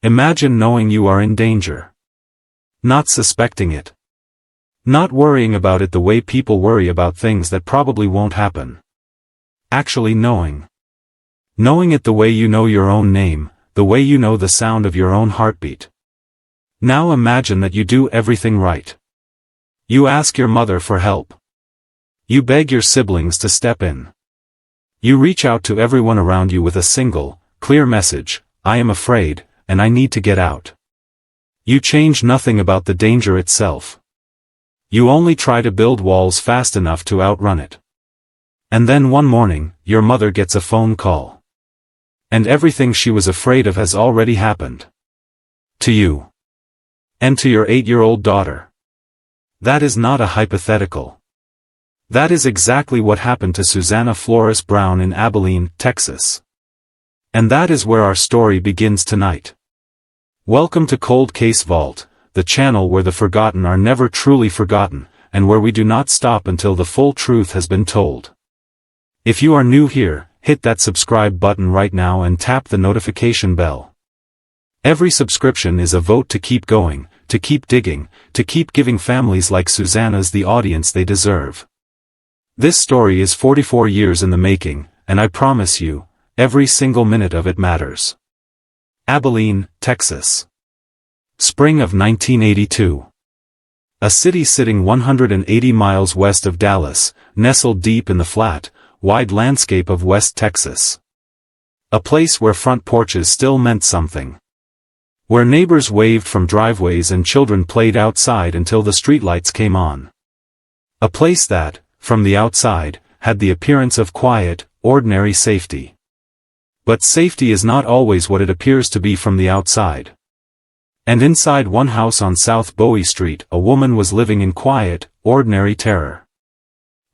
Imagine knowing you are in danger. Not suspecting it. Not worrying about it the way people worry about things that probably won't happen. Actually knowing. Knowing it the way you know your own name, the way you know the sound of your own heartbeat. Now imagine that you do everything right. You ask your mother for help. You beg your siblings to step in. You reach out to everyone around you with a single, clear message: I am afraid, and I need to get out. You change nothing about the danger itself. You only try to build walls fast enough to outrun it. And then one morning, your mother gets a phone call. And everything she was afraid of has already happened. To you. And to your 8-year-old daughter. That is not a hypothetical. That is exactly what happened to Susanna Flores Brown in Abilene, Texas. And that is where our story begins tonight. Welcome to Cold Case Vault, the channel where the forgotten are never truly forgotten, and where we do not stop until the full truth has been told. If you are new here, hit that subscribe button right now and tap the notification bell. Every subscription is a vote to keep going, to keep digging, to keep giving families like Susanna's the audience they deserve. This story is 44 years in the making, and I promise you, every single minute of it matters. Abilene, Texas. Spring of 1982. A city sitting 180 miles west of Dallas, nestled deep in the flat, wide landscape of West Texas. A place where front porches still meant something. Where neighbors waved from driveways and children played outside until the streetlights came on. A place that, from the outside, had the appearance of quiet, ordinary safety. But safety is not always what it appears to be from the outside. And inside one house on South Bowie Street, a woman was living in quiet, ordinary terror.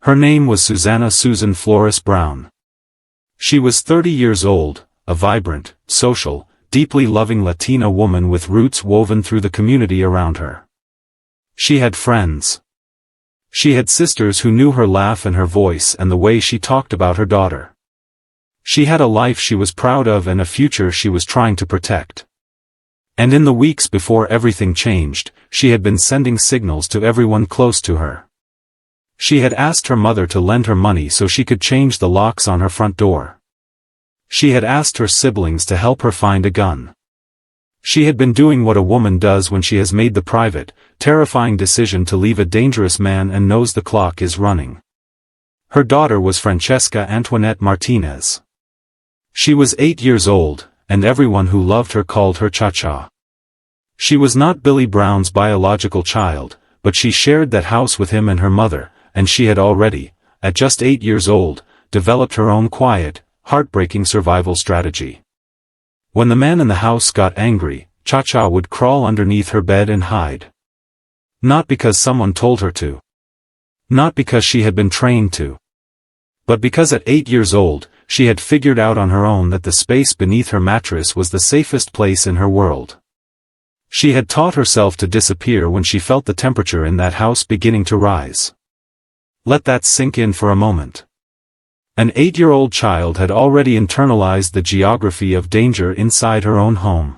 Her name was Susanna Flores Brown. She was 30 years old, a vibrant, social, deeply loving Latina woman with roots woven through the community around her. She had friends. She had sisters who knew her laugh and her voice and the way she talked about her daughter. She had a life she was proud of and a future she was trying to protect. And in the weeks before everything changed, she had been sending signals to everyone close to her. She had asked her mother to lend her money so she could change the locks on her front door. She had asked her siblings to help her find a gun. She had been doing what a woman does when she has made the private, terrifying decision to leave a dangerous man and knows the clock is running. Her daughter was Francesca Antoinette Martinez. She was 8 years old, and everyone who loved her called her Cha-Cha. She was not Billy Brown's biological child, but she shared that house with him and her mother, and she had already, at just 8 years old, developed her own quiet, heartbreaking survival strategy. When the man in the house got angry, Cha-Cha would crawl underneath her bed and hide. Not because someone told her to. Not because she had been trained to. But because at 8 years old, she had figured out on her own that the space beneath her mattress was the safest place in her world. She had taught herself to disappear when she felt the temperature in that house beginning to rise. Let that sink in for a moment. An 8-year-old child had already internalized the geography of danger inside her own home.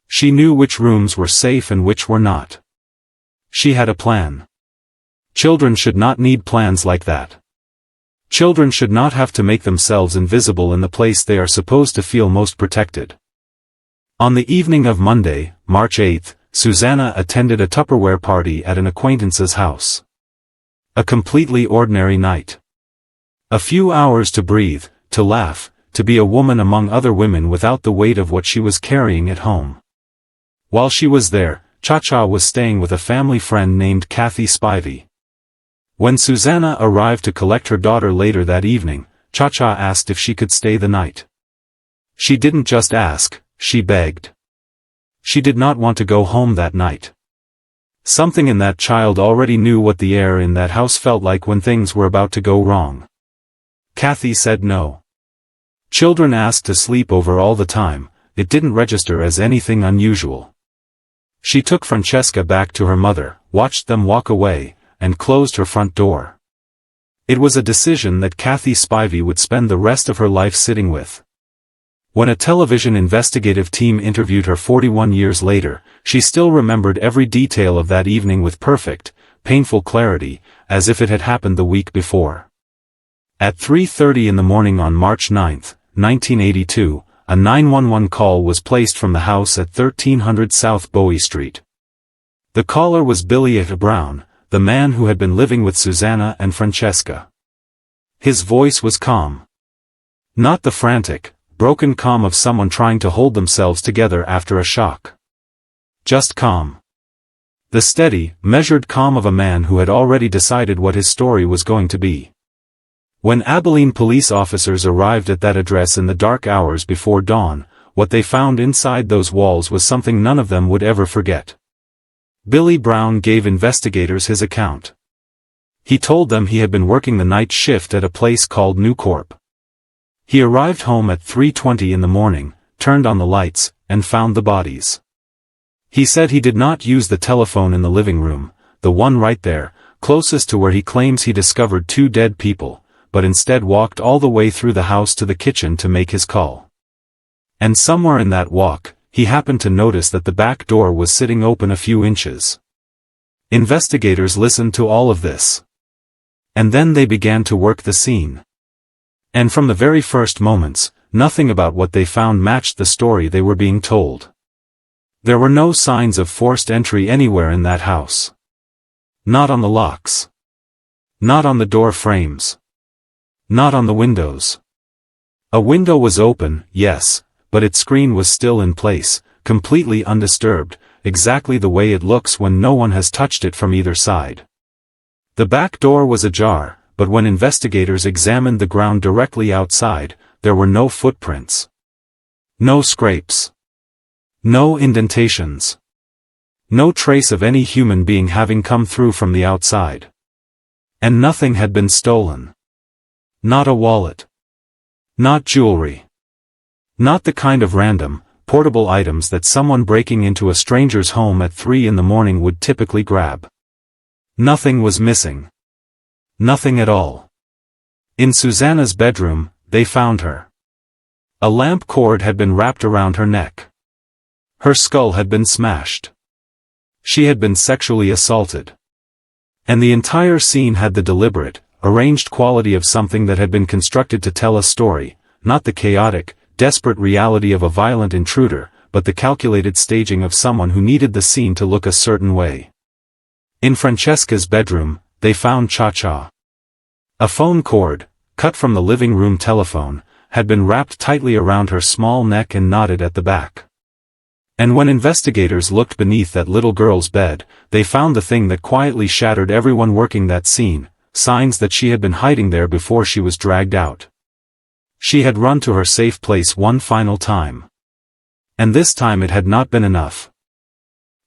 She knew which rooms were safe and which were not. She had a plan. Children should not need plans like that. Children should not have to make themselves invisible in the place they are supposed to feel most protected. On the evening of Monday, March 8, Susanna attended a Tupperware party at an acquaintance's house. A completely ordinary night. A few hours to breathe, to laugh, to be a woman among other women without the weight of what she was carrying at home. While she was there, Cha-Cha was staying with a family friend named Kathy Spivey. When Susanna arrived to collect her daughter later that evening, Cha-Cha asked if she could stay the night. She didn't just ask, she begged. She did not want to go home that night. Something in that child already knew what the air in that house felt like when things were about to go wrong. Kathy said no. Children asked to sleep over all the time, it didn't register as anything unusual. She took Francesca back to her mother, watched them walk away, and closed her front door. It was a decision that Kathy Spivey would spend the rest of her life sitting with. When a television investigative team interviewed her 41 years later, she still remembered every detail of that evening with perfect, painful clarity, as if it had happened the week before. At 3:30 in the morning on March 9, 1982, a 911 call was placed from the house at 1300 South Bowie Street. The caller was Billy Brown, the man who had been living with Susanna and Francesca. His voice was calm. Not the frantic, broken calm of someone trying to hold themselves together after a shock. Just calm. The steady, measured calm of a man who had already decided what his story was going to be. When Abilene police officers arrived at that address in the dark hours before dawn, what they found inside those walls was something none of them would ever forget. Billy Brown gave investigators his account. He told them he had been working the night shift at a place called Newcorp. He arrived home at 3:20 in the morning, turned on the lights, and found the bodies. He said he did not use the telephone in the living room, the one right there, closest to where he claims he discovered 2 dead people, but instead walked all the way through the house to the kitchen to make his call. And somewhere in that walk, he happened to notice that the back door was sitting open a few inches. Investigators listened to all of this. And then they began to work the scene. And from the very first moments, nothing about what they found matched the story they were being told. There were no signs of forced entry anywhere in that house. Not on the locks. Not on the door frames. Not on the windows. A window was open, yes, but its screen was still in place, completely undisturbed, exactly the way it looks when no one has touched it from either side. The back door was ajar, but when investigators examined the ground directly outside, there were no footprints. No scrapes. No indentations. No trace of any human being having come through from the outside. And nothing had been stolen. Not a wallet. Not jewelry. Not the kind of random, portable items that someone breaking into a stranger's home at 3 in the morning would typically grab. Nothing was missing. Nothing at all. In Susanna's bedroom, they found her. A lamp cord had been wrapped around her neck. Her skull had been smashed. She had been sexually assaulted. And the entire scene had the deliberate, arranged quality of something that had been constructed to tell a story, not the chaotic, desperate reality of a violent intruder, but the calculated staging of someone who needed the scene to look a certain way. In Francesca's bedroom, they found Cha-Cha. A phone cord, cut from the living room telephone, had been wrapped tightly around her small neck and knotted at the back. And when investigators looked beneath that little girl's bed, they found the thing that quietly shattered everyone working that scene, signs that she had been hiding there before she was dragged out. She had run to her safe place one final time. And this time it had not been enough.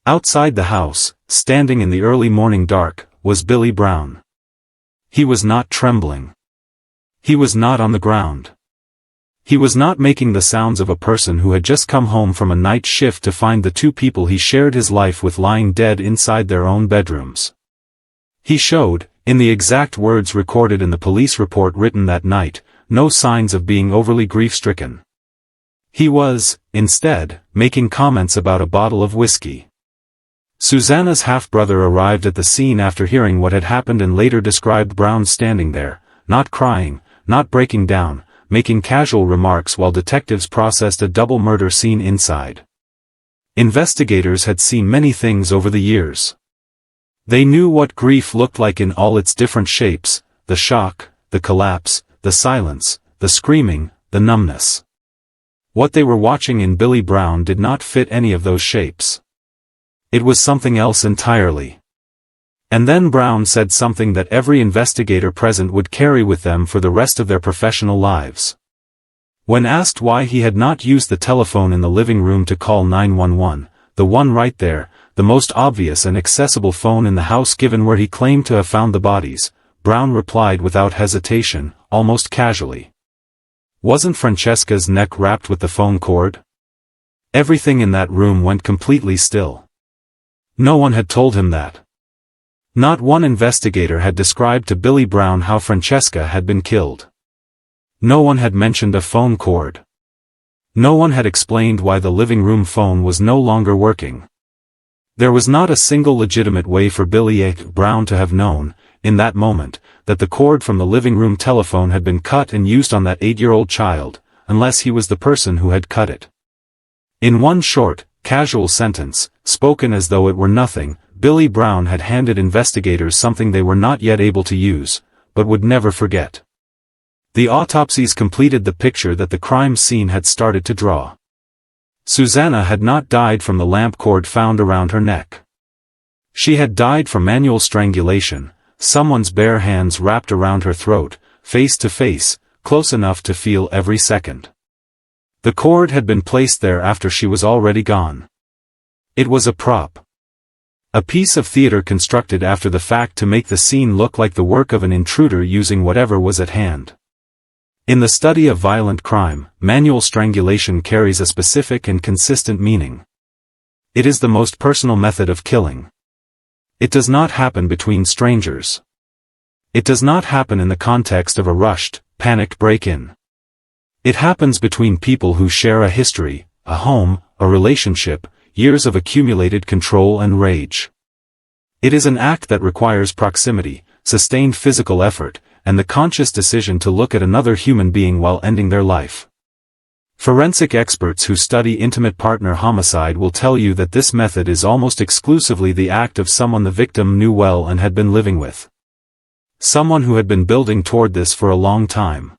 Outside the house, standing in the early morning dark, was Billy Brown. He was not trembling. He was not on the ground. He was not making the sounds of a person who had just come home from a night shift to find the 2 people he shared his life with lying dead inside their own bedrooms. He showed, in the exact words recorded in the police report written that night, no signs of being overly grief-stricken. He was, instead, making comments about a bottle of whiskey. Susanna's half-brother arrived at the scene after hearing what had happened and later described Brown standing there, not crying, not breaking down, making casual remarks while detectives processed a double murder scene inside. Investigators had seen many things over the years. They knew what grief looked like in all its different shapes, the shock, the collapse, the silence, the screaming, the numbness. What they were watching in Billy Brown did not fit any of those shapes. It was something else entirely. And then Brown said something that every investigator present would carry with them for the rest of their professional lives. When asked why he had not used the telephone in the living room to call 911, the one right there, the most obvious and accessible phone in the house given where he claimed to have found the bodies, Brown replied without hesitation, almost casually. Wasn't Francesca's neck wrapped with the phone cord? Everything in that room went completely still. No one had told him that. Not one investigator had described to Billy Brown how Francesca had been killed. No one had mentioned a phone cord. No one had explained why the living room phone was no longer working. There was not a single legitimate way for Billy Brown to have known, in that moment, that the cord from the living room telephone had been cut and used on that 8-year-old child, unless he was the person who had cut it. In one short, casual sentence, spoken as though it were nothing, Billy Brown had handed investigators something they were not yet able to use, but would never forget. The autopsies completed the picture that the crime scene had started to draw. Susanna had not died from the lamp cord found around her neck. She had died from manual strangulation, someone's bare hands wrapped around her throat, face to face, close enough to feel every second. The cord had been placed there after she was already gone. It was a prop. A piece of theater constructed after the fact to make the scene look like the work of an intruder using whatever was at hand. In the study of violent crime, manual strangulation carries a specific and consistent meaning. It is the most personal method of killing. It does not happen between strangers. It does not happen in the context of a rushed, panicked break-in. It happens between people who share a history, a home, a relationship, years of accumulated control and rage. It is an act that requires proximity, sustained physical effort, and the conscious decision to look at another human being while ending their life. Forensic experts who study intimate partner homicide will tell you that this method is almost exclusively the act of someone the victim knew well and had been living with. Someone who had been building toward this for a long time.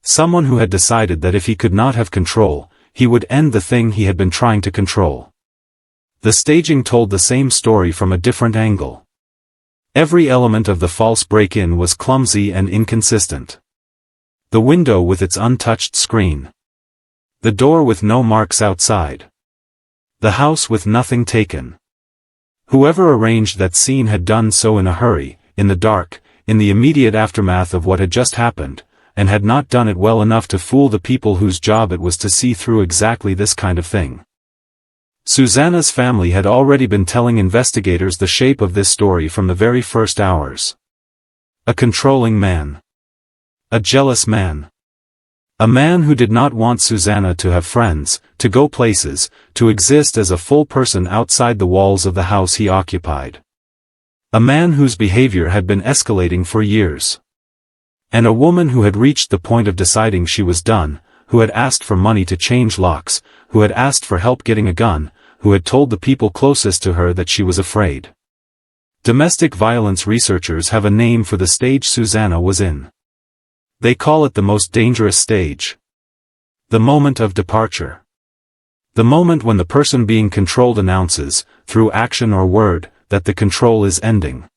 Someone who had decided that if he could not have control, he would end the thing he had been trying to control. The staging told the same story from a different angle. Every element of the false break-in was clumsy and inconsistent. The window with its untouched screen. The door with no marks outside. The house with nothing taken. Whoever arranged that scene had done so in a hurry, in the dark, in the immediate aftermath of what had just happened, and had not done it well enough to fool the people whose job it was to see through exactly this kind of thing. Susanna's family had already been telling investigators the shape of this story from the very first hours. A controlling man. A jealous man. A man who did not want Susanna to have friends, to go places, to exist as a full person outside the walls of the house he occupied. A man whose behavior had been escalating for years. And a woman who had reached the point of deciding she was done, who had asked for money to change locks, who had asked for help getting a gun, who had told the people closest to her that she was afraid. Domestic violence researchers have a name for the stage Susanna was in. They call it the most dangerous stage. The moment of departure. The moment when the person being controlled announces, through action or word, that the control is ending.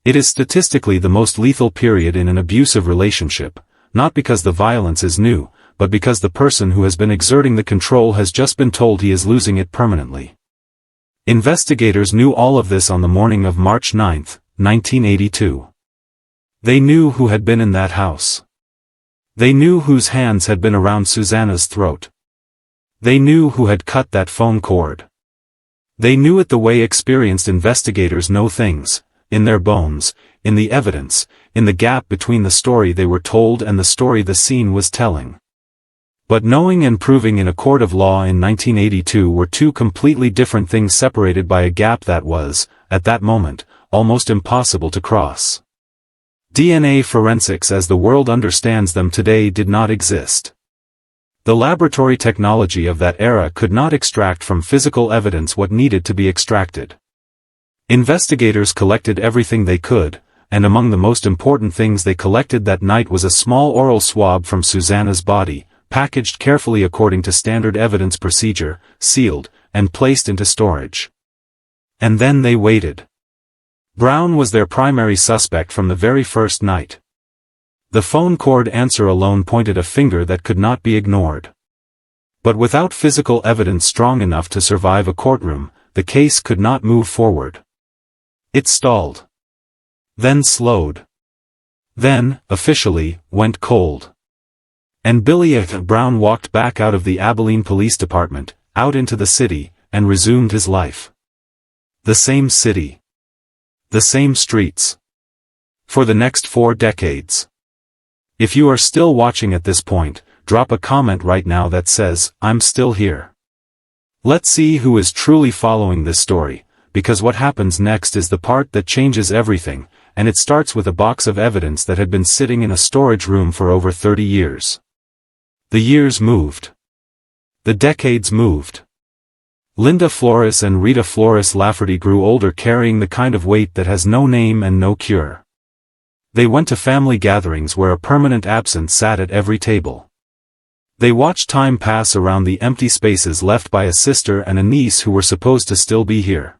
It is statistically the most lethal period in an abusive relationship, not because the violence is new, but because the person who has been exerting the control has just been told he is losing it permanently. Investigators knew all of this on the morning of March 9, 1982. They knew who had been in that house. They knew whose hands had been around Susanna's throat. They knew who had cut that phone cord. They knew it the way experienced investigators know things, in their bones, in the evidence, in the gap between the story they were told and the story the scene was telling. But knowing and proving in a court of law in 1982 were two completely different things separated by a gap that was, at that moment, almost impossible to cross. DNA forensics as the world understands them today did not exist. The laboratory technology of that era could not extract from physical evidence what needed to be extracted. Investigators collected everything they could, and among the most important things they collected that night was a small oral swab from Susanna's body, packaged carefully according to standard evidence procedure, sealed, and placed into storage. And then they waited. Brown was their primary suspect from the very first night. The phone cord answer alone pointed a finger that could not be ignored. But without physical evidence strong enough to survive a courtroom, the case could not move forward. It stalled. Then slowed. Then, officially, went cold. And Billy Brown walked back out of the Abilene Police Department, out into the city, and resumed his life. The same city. The same streets. For the next 4 decades. If you are still watching at this point, drop a comment right now that says, "I'm still here." Let's see who is truly following this story, because what happens next is the part that changes everything, and it starts with a box of evidence that had been sitting in a storage room for over 30 years. The years moved. The decades moved. Linda Flores and Rita Flores Lafferty grew older carrying the kind of weight that has no name and no cure. They went to family gatherings where a permanent absence sat at every table. They watched time pass around the empty spaces left by a sister and a niece who were supposed to still be here.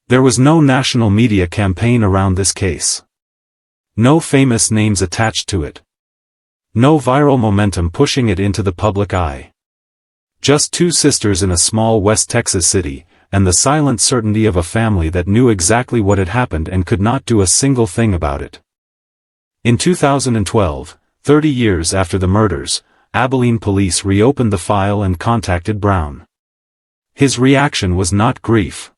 There was no national media campaign around this case. No famous names attached to it. No viral momentum pushing it into the public eye. Just two sisters in a small West Texas city, and the silent certainty of a family that knew exactly what had happened and could not do a single thing about it. In 2012, 30 years after the murders, Abilene police reopened the file and contacted Brown. His reaction was not grief.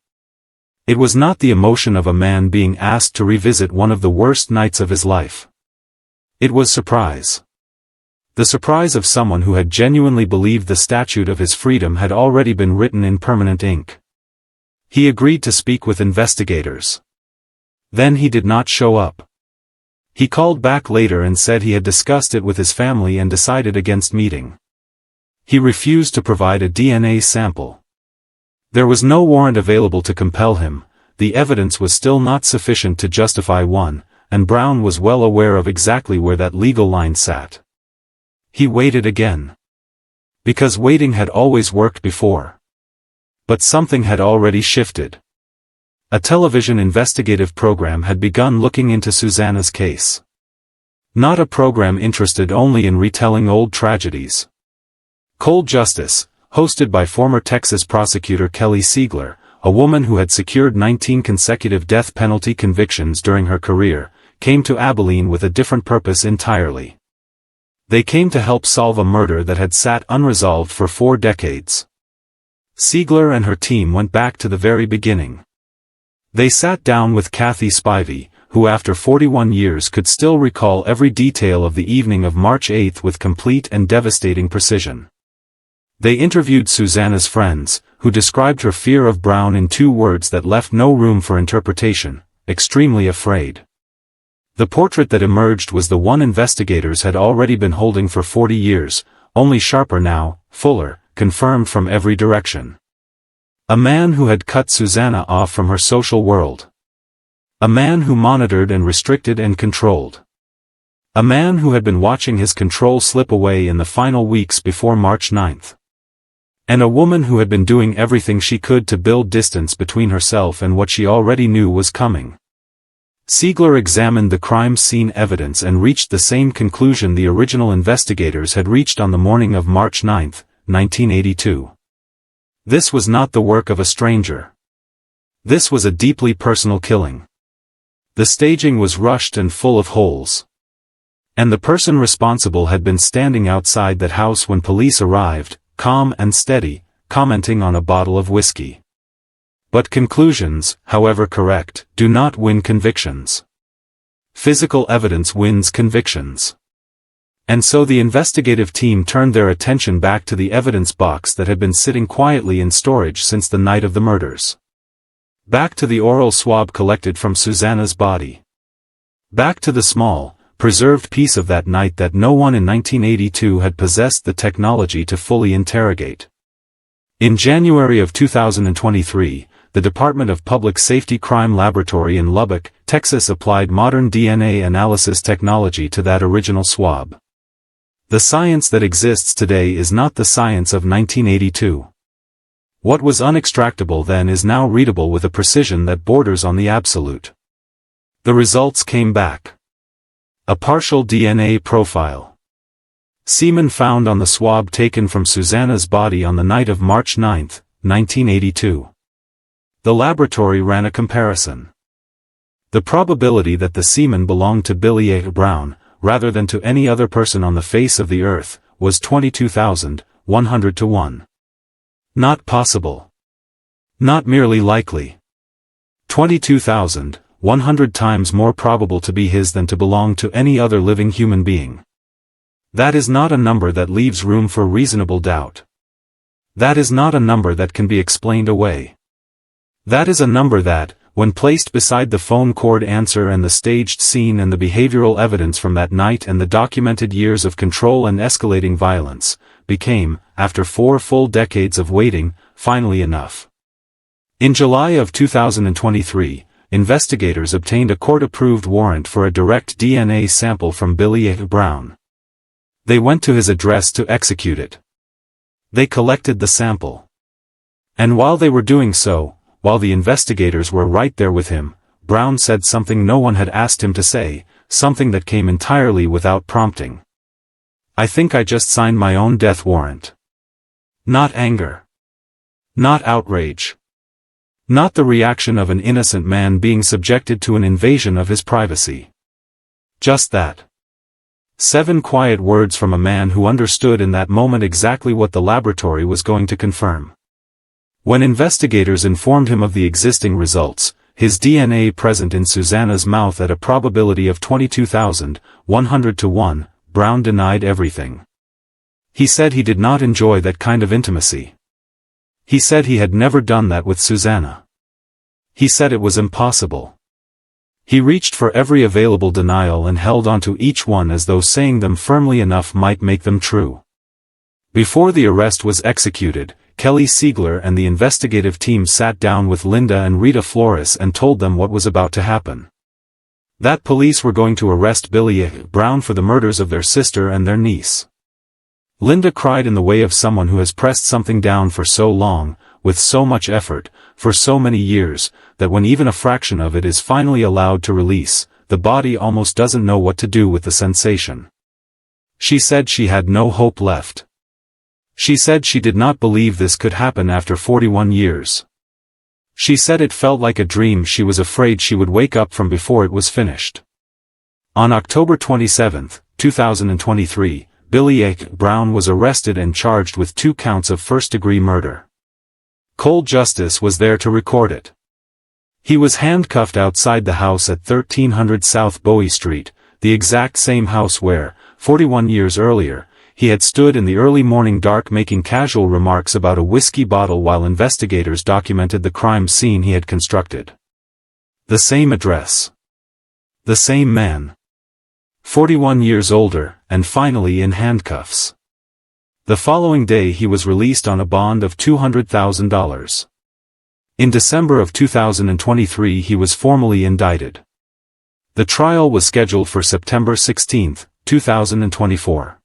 It was not the emotion of a man being asked to revisit one of the worst nights of his life. It was surprise. The surprise of someone who had genuinely believed the statute of his freedom had already been written in permanent ink. He agreed to speak with investigators. Then he did not show up. He called back later and said he had discussed it with his family and decided against meeting. He refused to provide a DNA sample. There was no warrant available to compel him, the evidence was still not sufficient to justify one, and Brown was well aware of exactly where that legal line sat. He waited again. Because waiting had always worked before. But something had already shifted. A television investigative program had begun looking into Susanna's case. Not a program interested only in retelling old tragedies. Cold Justice, hosted by former Texas prosecutor Kelly Siegler, a woman who had secured 19 consecutive death penalty convictions during her career, came to Abilene with a different purpose entirely. They came to help solve a murder that had sat unresolved for 4 decades. Siegler and her team went back to the very beginning. They sat down with Kathy Spivey, who after 41 years could still recall every detail of the evening of March 8 with complete and devastating precision. They interviewed Susanna's friends, who described her fear of Brown in 2 words that left no room for interpretation: extremely afraid. The portrait that emerged was the one investigators had already been holding for 40 years, only sharper now, fuller, confirmed from every direction. A man who had cut Susanna off from her social world. A man who monitored and restricted and controlled. A man who had been watching his control slip away in the final weeks before March 9. And a woman who had been doing everything she could to build distance between herself and what she already knew was coming. Siegler examined the crime scene evidence and reached the same conclusion the original investigators had reached on the morning of March 9, 1982. This was not the work of a stranger. This was a deeply personal killing. The staging was rushed and full of holes. And the person responsible had been standing outside that house when police arrived, calm and steady, commenting on a bottle of whiskey. But conclusions, however correct, do not win convictions. Physical evidence wins convictions. And so the investigative team turned their attention back to the evidence box that had been sitting quietly in storage since the night of the murders. Back to the oral swab collected from Susanna's body. Back to the small, preserved piece of that night that no one in 1982 had possessed the technology to fully interrogate. In January of 2023, the Department of Public Safety Crime Laboratory in Lubbock, Texas applied modern DNA analysis technology to that original swab. The science that exists today is not the science of 1982. What was unextractable then is now readable with a precision that borders on the absolute. The results came back. A partial DNA profile. Semen found on the swab taken from Susanna's body on the night of March 9, 1982. The laboratory ran a comparison. The probability that the semen belonged to Billy A. Brown, rather than to any other person on the face of the earth, was 22,100 to 1. Not possible. Not merely likely. 22,100 times more probable to be his than to belong to any other living human being. That is not a number that leaves room for reasonable doubt. That is not a number that can be explained away. That is a number that, when placed beside the phone cord answer and the staged scene and the behavioral evidence from that night and the documented years of control and escalating violence, became, after 4 full decades of waiting, finally enough. In July of 2023, investigators obtained a court-approved warrant for a direct DNA sample from Billy A. Brown. They went to his address to execute it. They collected the sample. And while they were doing so, while the investigators were right there with him, Brown said something no one had asked him to say, something that came entirely without prompting. "I think I just signed my own death warrant." Not anger. Not outrage. Not the reaction of an innocent man being subjected to an invasion of his privacy. Just that. 7 quiet words from a man who understood in that moment exactly what the laboratory was going to confirm. When investigators informed him of the existing results, his DNA present in Susanna's mouth at a probability of 22,100 to 1, Brown denied everything. He said he did not enjoy that kind of intimacy. He said he had never done that with Susanna. He said it was impossible. He reached for every available denial and held onto each one as though saying them firmly enough might make them true. Before the arrest was executed, Kelly Siegler and the investigative team sat down with Linda and Rita Flores and told them what was about to happen. That police were going to arrest Billy A. Brown for the murders of their sister and their niece. Linda cried in the way of someone who has pressed something down for so long, with so much effort, for so many years, that when even a fraction of it is finally allowed to release, the body almost doesn't know what to do with the sensation. She said she had no hope left. She said she did not believe this could happen after 41 years. She said it felt like a dream she was afraid she would wake up from before it was finished. On October 27, 2023, Billy A. Brown was arrested and charged with 2 counts of first-degree murder. Cold Justice was there to record it. He was handcuffed outside the house at 1300 South Bowie Street, the exact same house where, 41 years earlier, he had stood in the early morning dark making casual remarks about a whiskey bottle while investigators documented the crime scene he had constructed. The same address. The same man. 41 years older, and finally in handcuffs. The following day he was released on a bond of $200,000. In December of 2023 he was formally indicted. The trial was scheduled for September 16, 2024.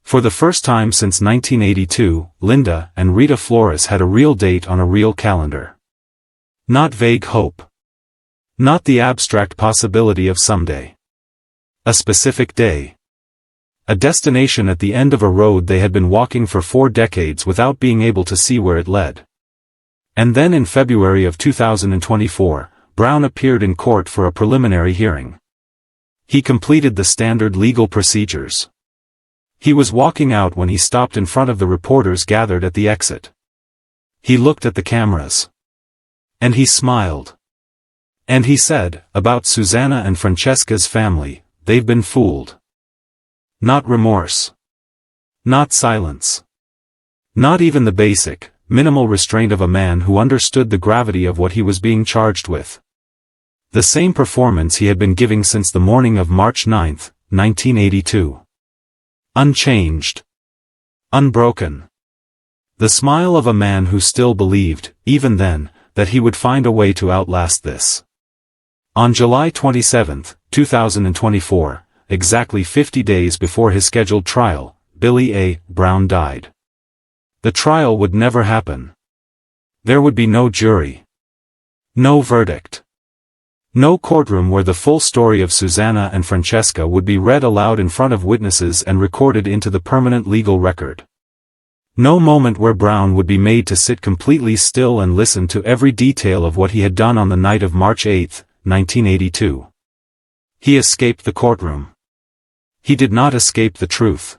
For the first time since 1982, Linda and Rita Flores had a real date on a real calendar. Not vague hope. Not the abstract possibility of someday. A specific day. A destination at the end of a road they had been walking for 4 decades without being able to see where it led. And then in February of 2024, Brown appeared in court for a preliminary hearing. He completed the standard legal procedures. He was walking out when he stopped in front of the reporters gathered at the exit. He looked at the cameras. And he smiled. And he said, about Susanna and Francesca's family, they've been fooled. Not remorse. Not silence. Not even the basic, minimal restraint of a man who understood the gravity of what he was being charged with. The same performance he had been giving since the morning of March 9, 1982. Unchanged. Unbroken. The smile of a man who still believed, even then, that he would find a way to outlast this. On July 27, 2024, exactly 50 days before his scheduled trial, Billy A. Brown died. The trial would never happen. There would be no jury. No verdict. No courtroom where the full story of Susanna and Francesca would be read aloud in front of witnesses and recorded into the permanent legal record. No moment where Brown would be made to sit completely still and listen to every detail of what he had done on the night of March 8, 1982. He escaped the courtroom. He did not escape the truth.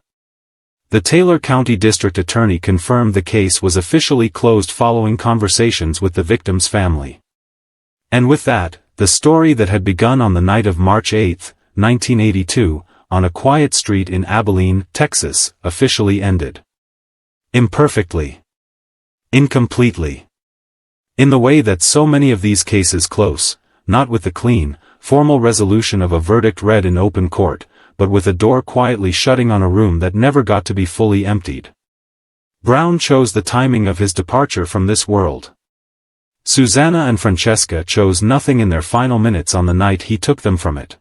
The Taylor County District Attorney confirmed the case was officially closed following conversations with the victim's family. And with that, the story that had begun on the night of March 8, 1982, on a quiet street in Abilene, Texas, officially ended. Imperfectly. Incompletely. In the way that so many of these cases close, not with the clean, formal resolution of a verdict read in open court, but with a door quietly shutting on a room that never got to be fully emptied. Brown chose the timing of his departure from this world. Susanna and Francesca chose nothing in their final minutes on the night he took them from it.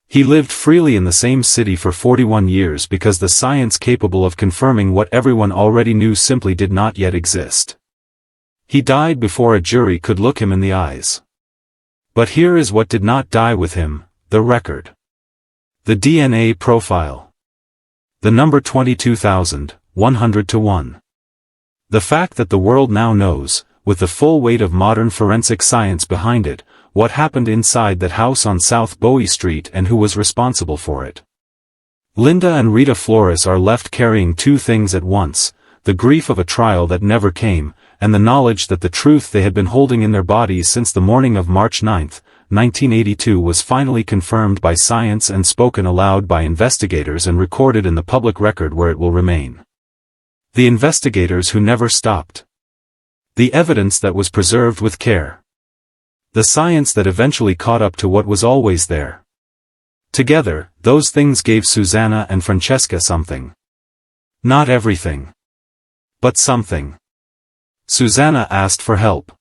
He lived freely in the same city for 41 years because the science capable of confirming what everyone already knew simply did not yet exist. He died before a jury could look him in the eyes. But here is what did not die with him, the record. The DNA profile. The number 22,100 to 1. The fact that the world now knows, with the full weight of modern forensic science behind it, what happened inside that house on South Bowie Street and who was responsible for it. Linda and Rita Flores are left carrying two things at once, the grief of a trial that never came, and the knowledge that the truth they had been holding in their bodies since the morning of March 9, 1982 was finally confirmed by science and spoken aloud by investigators and recorded in the public record where it will remain. The investigators who never stopped. The evidence that was preserved with care. The science that eventually caught up to what was always there. Together, those things gave Susanna and Francesca something. Not everything. But something. Susanna asked for help.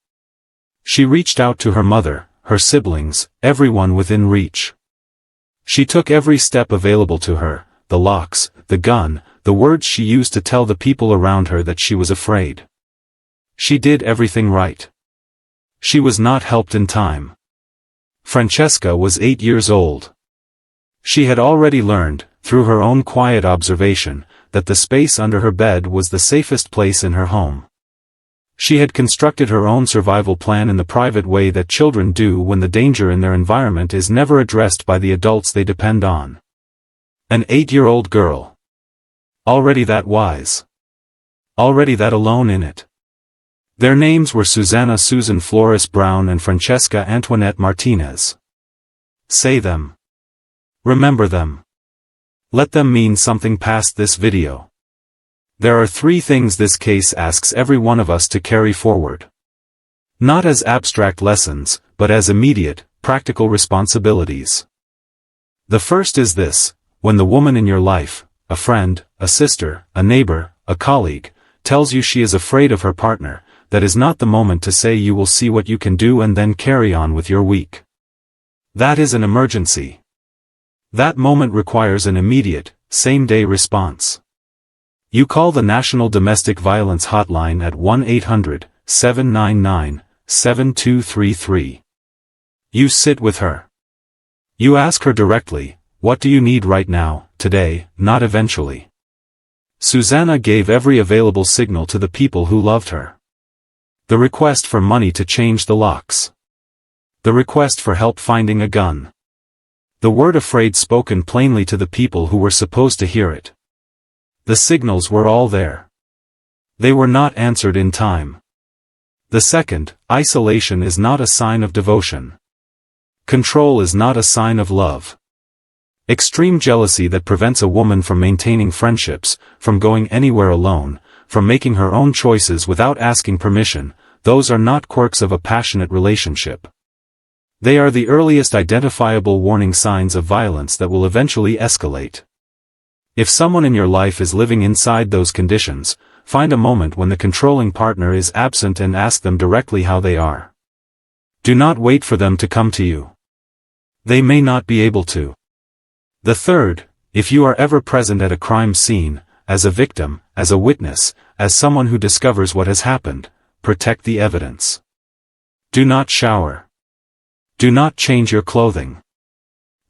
She reached out to her mother, her siblings, everyone within reach. She took every step available to her, the locks, the gun, the words she used to tell the people around her that she was afraid. She did everything right. She was not helped in time. Francesca was 8 years old. She had already learned, through her own quiet observation, that the space under her bed was the safest place in her home. She had constructed her own survival plan in the private way that children do when the danger in their environment is never addressed by the adults they depend on. An 8-year-old girl. Already that wise. Already that alone in it. Their names were Susanna Susan Flores Brown and Francesca Antoinette Martinez. Say them. Remember them. Let them mean something past this video. There are 3 things this case asks every one of us to carry forward. Not as abstract lessons, but as immediate, practical responsibilities. The first is this: when the woman in your life, a friend, a sister, a neighbor, a colleague, tells you she is afraid of her partner, that is not the moment to say you will see what you can do and then carry on with your week. That is an emergency. That moment requires an immediate, same-day response. You call the National Domestic Violence Hotline at 1-800-799-7233. You sit with her. You ask her directly, what do you need right now, today, not eventually. Susanna gave every available signal to the people who loved her. The request for money to change the locks. The request for help finding a gun. The word afraid spoken plainly to the people who were supposed to hear it. The signals were all there. They were not answered in time. The second, isolation is not a sign of devotion. Control is not a sign of love. Extreme jealousy that prevents a woman from maintaining friendships, from going anywhere alone, from making her own choices without asking permission, those are not quirks of a passionate relationship. They are the earliest identifiable warning signs of violence that will eventually escalate. If someone in your life is living inside those conditions, find a moment when the controlling partner is absent and ask them directly how they are. Do not wait for them to come to you. They may not be able to. The third, if you are ever present at a crime scene, as a victim, as a witness, as someone who discovers what has happened, protect the evidence. Do not shower. Do not change your clothing.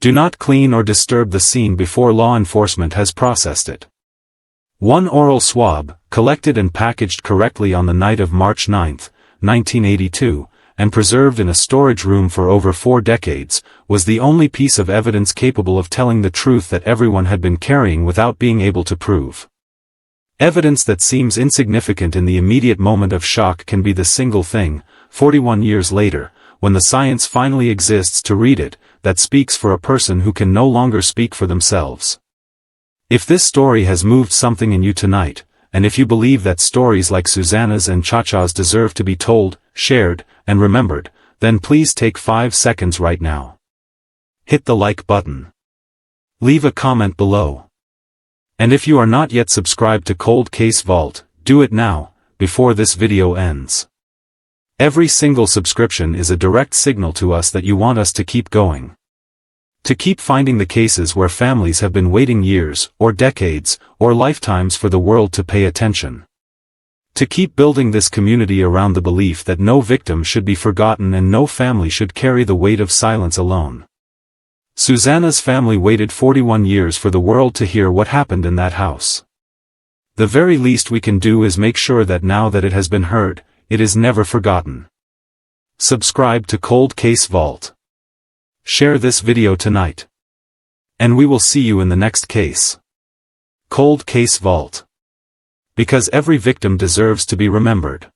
Do not clean or disturb the scene before law enforcement has processed it. One oral swab, collected and packaged correctly on the night of March 9, 1982, and preserved in a storage room for over 4 decades, was the only piece of evidence capable of telling the truth that everyone had been carrying without being able to prove. Evidence that seems insignificant in the immediate moment of shock can be the single thing, 41 years later, when the science finally exists to read it, that speaks for a person who can no longer speak for themselves. If this story has moved something in you tonight, and if you believe that stories like Susanna's and Cha-Cha's deserve to be told, shared, and remembered, then please take 5 seconds right now. Hit the like button. Leave a comment below. And if you are not yet subscribed to Cold Case Vault, do it now, before this video ends. Every single subscription is a direct signal to us that you want us to keep going. To keep finding the cases where families have been waiting years, or decades, or lifetimes for the world to pay attention. To keep building this community around the belief that no victim should be forgotten and no family should carry the weight of silence alone. Susanna's family waited 41 years for the world to hear what happened in that house. The very least we can do is make sure that now that it has been heard, it is never forgotten. Subscribe to Cold Case Vault. Share this video tonight. And we will see you in the next case. Cold Case Vault. Because every victim deserves to be remembered.